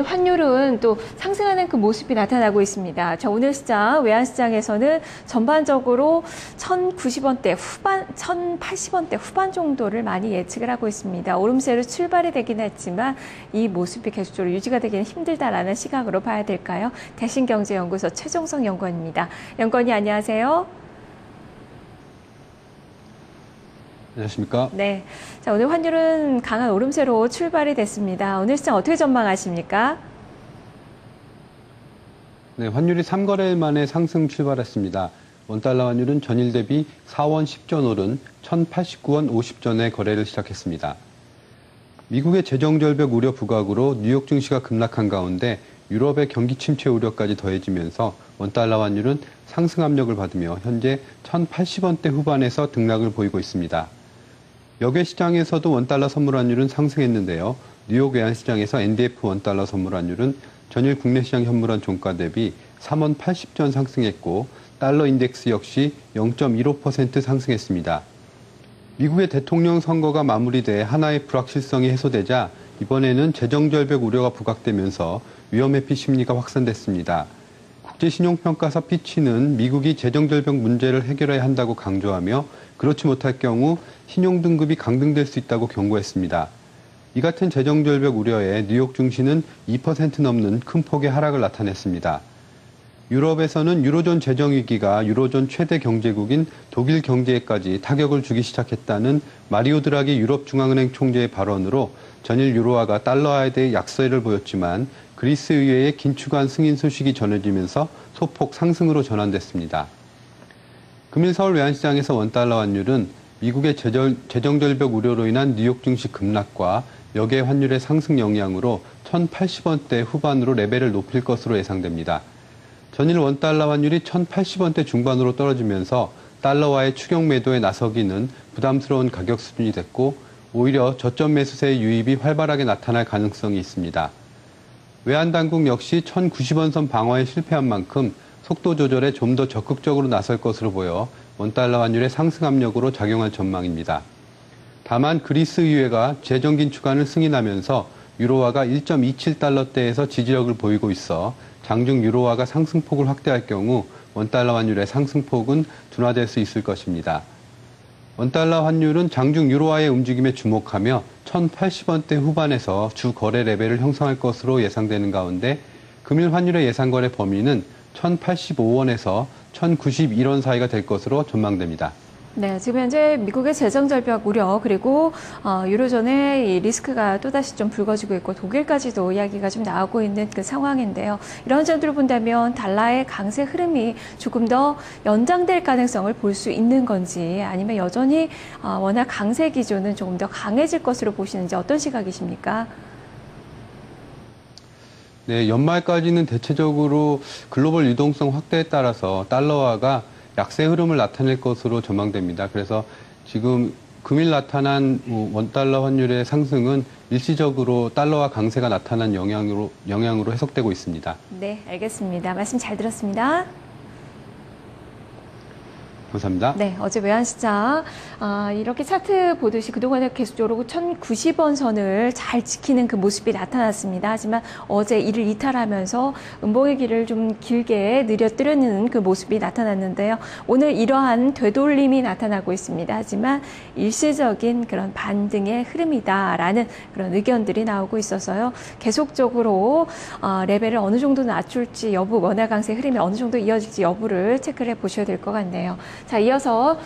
환율은 또 상승하는 그 모습이 나타나고 있습니다. 자, 오늘 시장, 외환시장에서는 전반적으로 1,090원대 후반, 1,080원대 후반 정도를 많이 예측을 하고 있습니다. 오름세로 출발이 되긴 했지만 이 모습이 계속적으로 유지가 되기는 힘들다라는 시각으로 봐야 될까요? 대신경제연구소 최종성 연구원입니다. 연구원이 안녕하세요. 안녕하십니까? 네. 자, 오늘 환율은 강한 오름세로 출발이 됐습니다. 오늘 시장 어떻게 전망하십니까? 네, 환율이 3거래일 만에 상승 출발했습니다. 원달러 환율은 전일 대비 4원 10전 오른 1,089원 50전에 거래를 시작했습니다. 미국의 재정절벽 우려 부각으로 뉴욕 증시가 급락한 가운데 유럽의 경기 침체 우려까지 더해지면서 원달러 환율은 상승 압력을 받으며 현재 1,080원대 후반에서 등락을 보이고 있습니다. 역외 시장에서도 원달러 선물 환율은 상승했는데요. 뉴욕 외환시장에서 NDF 원달러 선물 환율은 전일 국내 시장 현물환 종가 대비 3원 80전 상승했고 달러 인덱스 역시 0.15% 상승했습니다. 미국의 대통령 선거가 마무리돼 하나의 불확실성이 해소되자 이번에는 재정절벽 우려가 부각되면서 위험회피 심리가 확산됐습니다. 국제신용평가사 피치는 미국이 재정절벽 문제를 해결해야 한다고 강조하며 그렇지 못할 경우 신용등급이 강등될 수 있다고 경고했습니다. 이 같은 재정절벽 우려에 뉴욕 증시는 2% 넘는 큰 폭의 하락을 나타냈습니다. 유럽에서는 유로존 재정위기가 유로존 최대 경제국인 독일 경제에까지 타격을 주기 시작했다는 마리오 드라기 유럽중앙은행 총재의 발언으로 전일 유로화가 달러화에 대해 약세를 보였지만 그리스 의회의 긴축안 승인 소식이 전해지면서 소폭 상승으로 전환됐습니다. 금일 서울 외환시장에서 원달러 환율은 미국의 재정절벽 우려로 인한 뉴욕 증시 급락과 역외 환율의 상승 영향으로 1,080원대 후반으로 레벨을 높일 것으로 예상됩니다. 전일 원달러 환율이 1,080원대 중반으로 떨어지면서 달러와의 추격 매도에 나서기는 부담스러운 가격 수준이 됐고 오히려 저점 매수세의 유입이 활발하게 나타날 가능성이 있습니다. 외환당국 역시 1,090원 선 방어에 실패한 만큼 속도 조절에 좀 더 적극적으로 나설 것으로 보여 원달러 환율의 상승 압력으로 작용할 전망입니다. 다만 그리스 의회가 재정 긴축안을 승인하면서 유로화가 1.27달러대에서 지지력을 보이고 있어 장중 유로화가 상승폭을 확대할 경우 원달러 환율의 상승폭은 둔화될 수 있을 것입니다. 원달러 환율은 장중 유로화의 움직임에 주목하며 1,080원대 후반에서 주 거래 레벨을 형성할 것으로 예상되는 가운데 금일 환율의 예상 거래 범위는 1,085원에서 1,091원 사이가 될 것으로 전망됩니다. 네, 지금 현재 미국의 재정절벽 우려 그리고 유로존의 이 리스크가 또다시 좀 불거지고 있고 독일까지도 이야기가 좀 나오고 있는 그 상황인데요. 이런 점들을 본다면 달러의 강세 흐름이 조금 더 연장될 가능성을 볼 수 있는 건지 아니면 여전히 워낙 강세 기조는 조금 더 강해질 것으로 보시는지 어떤 시각이십니까? 네, 연말까지는 대체적으로 글로벌 유동성 확대에 따라서 달러화가 약세 흐름을 나타낼 것으로 전망됩니다. 그래서 지금 금일 나타난 원달러 환율의 상승은 일시적으로 달러화 강세가 나타난 영향으로 해석되고 있습니다. 네, 알겠습니다. 말씀 잘 들었습니다. 감사합니다. 네, 어제 외환시장 이렇게 차트 보듯이 그동안에 계속적으로 1,090원 선을 잘 지키는 그 모습이 나타났습니다. 하지만 어제 이를 이탈하면서 음봉의 길을 좀 길게 느려뜨리는 그 모습이 나타났는데요. 오늘 이러한 되돌림이 나타나고 있습니다. 하지만 일시적인 그런 반등의 흐름이다라는 그런 의견들이 나오고 있어서요. 계속적으로 레벨을 어느 정도 낮출지 여부, 원화 강세 흐름이 어느 정도 이어질지 여부를 체크를 해보셔야 될 것 같네요. 자, 이어서